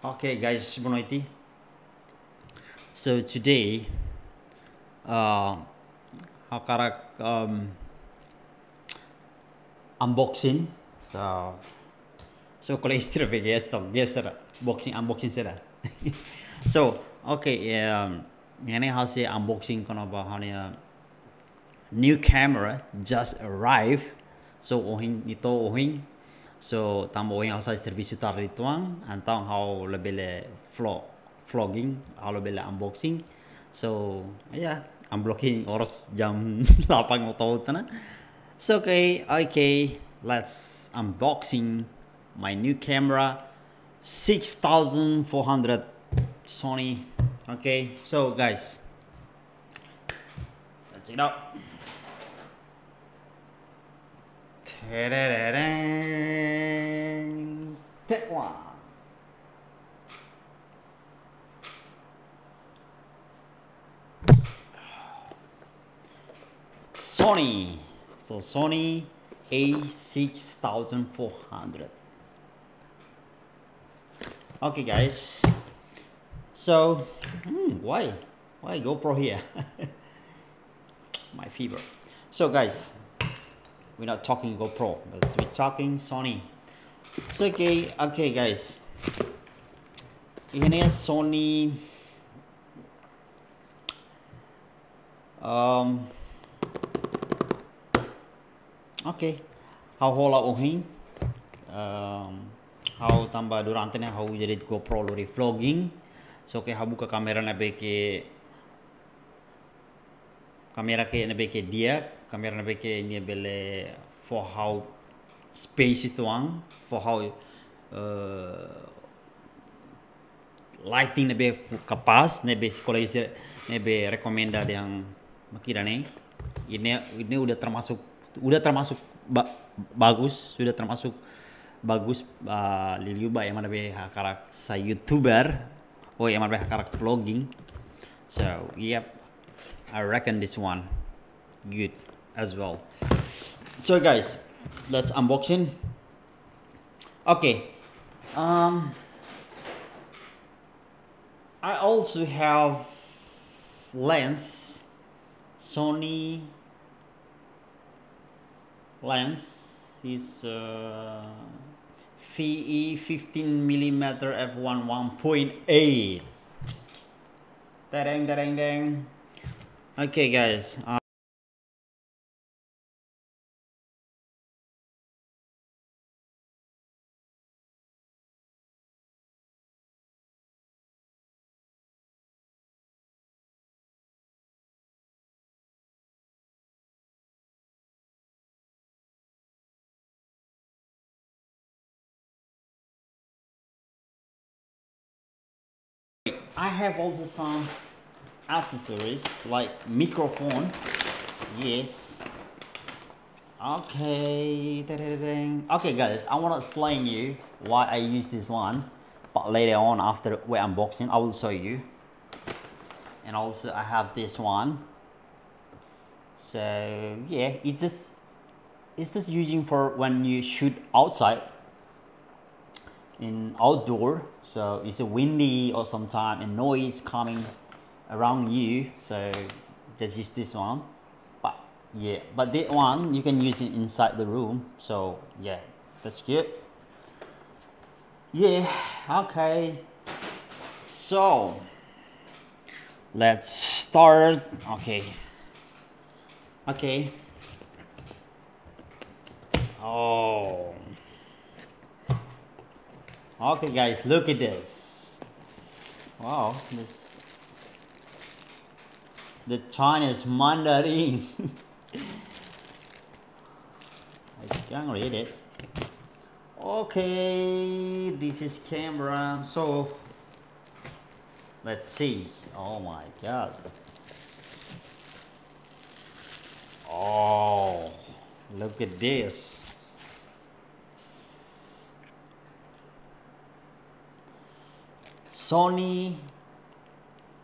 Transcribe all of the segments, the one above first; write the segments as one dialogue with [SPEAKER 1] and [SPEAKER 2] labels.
[SPEAKER 1] Okay, guys, Bonoiti. So today, uh, hakarak unboxing. So, so kalau istilah BGS tau, biasa unboxing sera. So, okay, ini hasil unboxing kono bahanya new camera just arrived. So ohing ito ohing. So tambah ohing asal servis utar rituang antang how lebih le vlogging, how lebih le unboxing. So yeah, unboxing oras jam 8 atau tanah. So okay, let's unboxing my new camera 6400 Sony. Okay, so guys, let's check it out. Take one. Sony. So Sony a6400. Okay, guys. So why GoPro here? My fever. So guys, we're not talking GoPro, but we're talking Sony. So okay guys, ini Sony okay, how hola uhin how tambah durante na how jadi GoPro lori vlogging. So how buka kamera na beke kamera ke na beke dia kamera na beke ni bele for how space itu ang for how lighting na be kapas na be sekolah isi na be rekomenda yang makira nih ini udah termasuk bagus, sudah termasuk bagus liliuba yang mana be hakarak sa YouTuber yang mana be hakarak vlogging. So yep, I reckon this one good as well. So guys, let's unboxing. Okay, I also have lens, Sony lens is VE 15mm f1 1.8. Dang. Okay guys, I have also some accessories like microphone. Yes. Okay. Okay guys, I want to explain you why I use this one, but later on after we unboxing I will show you. And also I have this one. So yeah, it's just using for when you shoot outside in outdoor. So it's a windy or sometime a noise coming around you, so just use this one. But yeah, but that one you can use it inside the room. So yeah, that's good. Yeah, okay, so let's start. Okay. Oh, okay guys, look at this. Wow, the Chinese Mandarin. I can't read it. Okay, this is camera. So let's see. Oh my god. Oh, look at this. Sony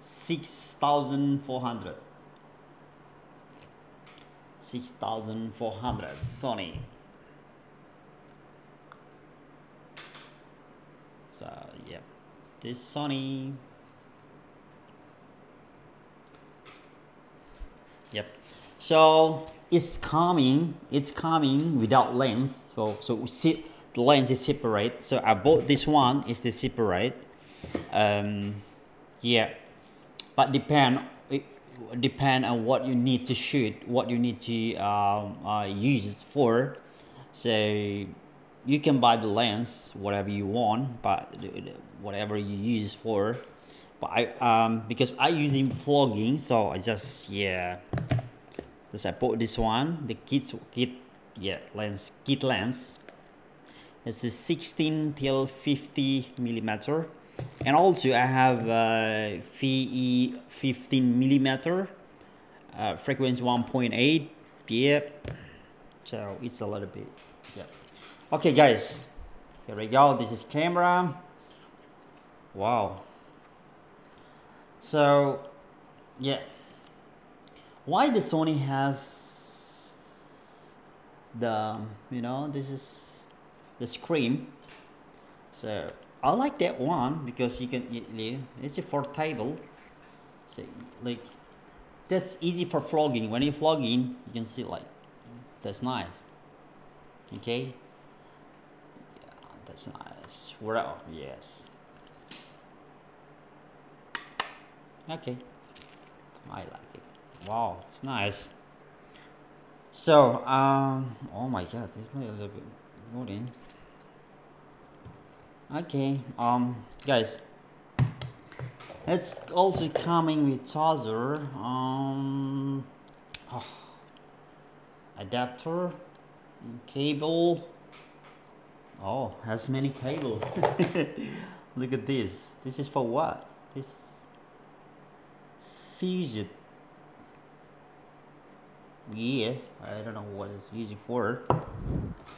[SPEAKER 1] 6400. 6400 Sony. So yeah, this Sony. Yep. So it's coming without lens. So we see the lens is separate. So I bought this one is the separate. Yeah, but depend on what you need to shoot, what you need to use it for. So you can buy the lens whatever you want, but whatever you use for. But because I using vlogging, so I just I bought this one, the kit lens, kit lens. It's a 16 till 50 millimeter, and also I have VE 15 millimeter, frequency 1.8. Yep. So it's a little bit. Yeah. Okay, guys. Here we go. This is camera. Wow. So, yeah. Why the Sony has the, this is the screen. So I like that one because you can, it's a portable. So like, that's easy for vlogging. When you're vlogging, you can see like, that's nice. Okay. Yeah, that's nice. Well, yes. Okay, I like it. Wow, it's nice. So oh my god, there's a little bit more in. Okay, guys, it's also coming with charger, adapter, cable. Oh, has many cable. Look at this. This is for what? This fidget. Yeah, I don't know what it's using for.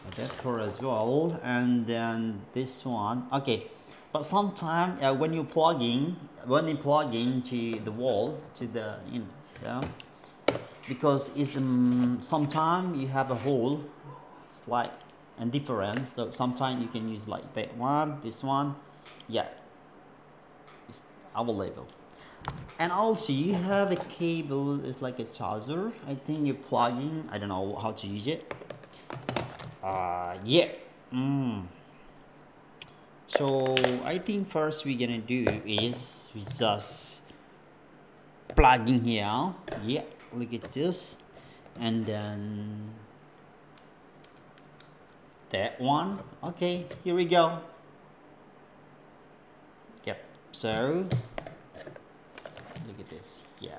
[SPEAKER 1] Adapter as well, and then this one. Okay, but sometimes when you plug in to the wall, to the because it's sometimes you have a hole, it's like and different. So sometimes you can use like that one, this one. Yeah, it's available. And also you have a cable, it's like a charger. I think you're plugging, I don't know how to use it. Yeah. So I think first we're gonna do is we just plugging here. Yeah, look at this. And then that one. Okay, here we go. Yep, so look at this. Yeah.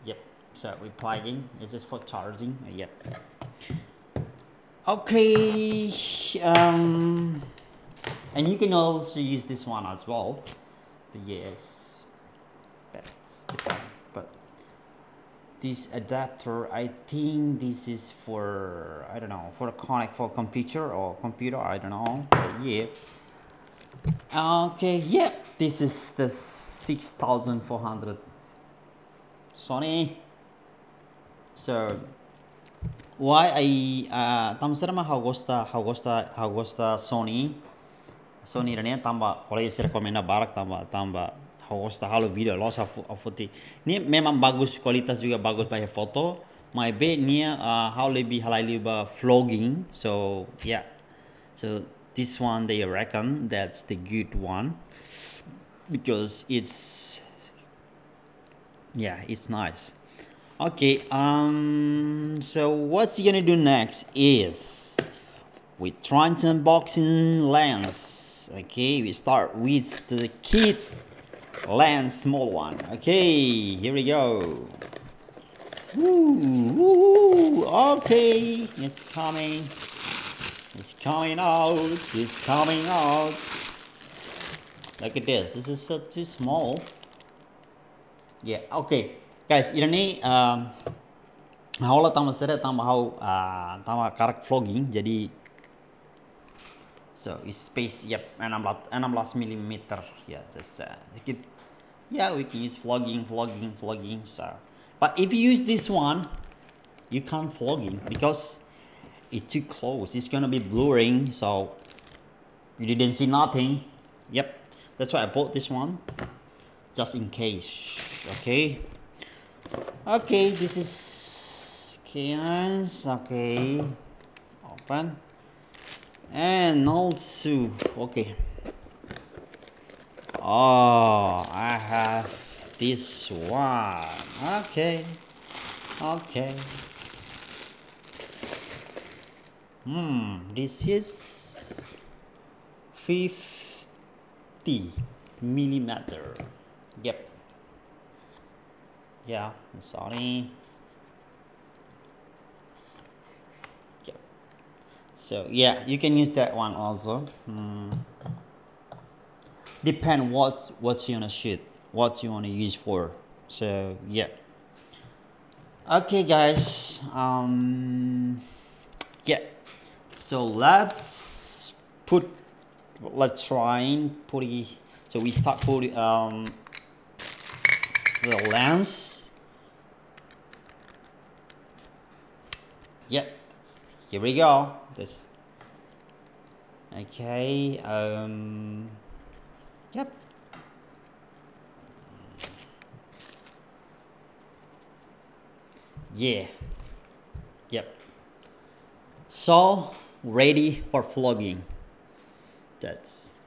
[SPEAKER 1] Yep. So we're plugging. It's just for charging. Yep. Okay. And you can also use this one as well. But yes. That's the one. But this adapter, I think this is for, I don't know, for connect for computer, I don't know. But yeah. Okay, yeah, this is the 6400 Sony. So why I tamsarama haugosta Sony rania tamba kalau istri komena barak tamba haugosta halo video loss afuti ni memang bagus, kualitas juga bagus banyak foto my bed nia how lebih halai liba vlogging. So yeah, so this one they reckon that's the good one because it's nice. Okay, so what's he gonna do next is we try to unboxing lens. Okay, we start with the kit lens, small one. Okay, here we go. Woo, okay, it's coming. It's coming out. It's coming out. Look at this. This is so too small. Yeah. Okay, guys. Ini haulah tambah seret tambah tambah karak vlogging. Jadi so it's space. Yep. 16 millimeter. Yeah. That's yeah. We can use vlogging. So, but if you use this one, you can't vlogging because it's too close. It's gonna be blurring. So You didn't see nothing. Yep, that's why I bought this one, just in case. Okay. Okay, this is cans. Okay, open. And also, okay. Oh, I have this one. Okay. Okay. This is 50 millimeter. Yep. Yeah, Sony. Yep. So yeah, you can use that one also. Depend what you wanna shoot, what you wanna use for. So yeah. Okay, guys. Yeah. So let's try and put it. So we start putting the lens. Yep. Here we go. This. Okay. Yep. Yeah. Yep. So ready for vlogging. That's,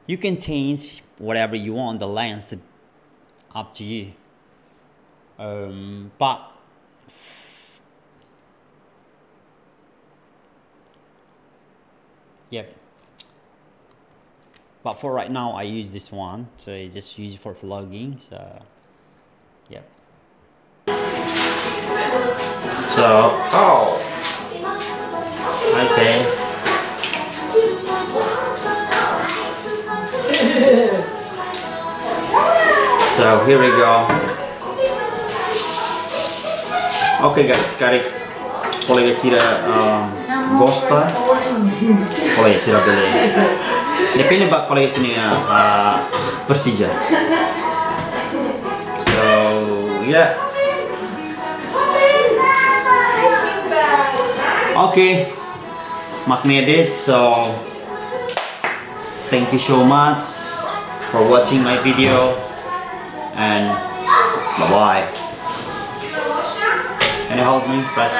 [SPEAKER 1] you can change whatever you want the lens, up to you. But yep. But for right now, I use this one, so I just use it for vlogging. So yep. So okay. So here we go. Okay guys, cari boleh sira gosta, boleh sira beli. Depende bak boleh sini Persija. So yeah. Okay, magnetic. So thank you so much for watching my video, and bye bye. Can you help me press?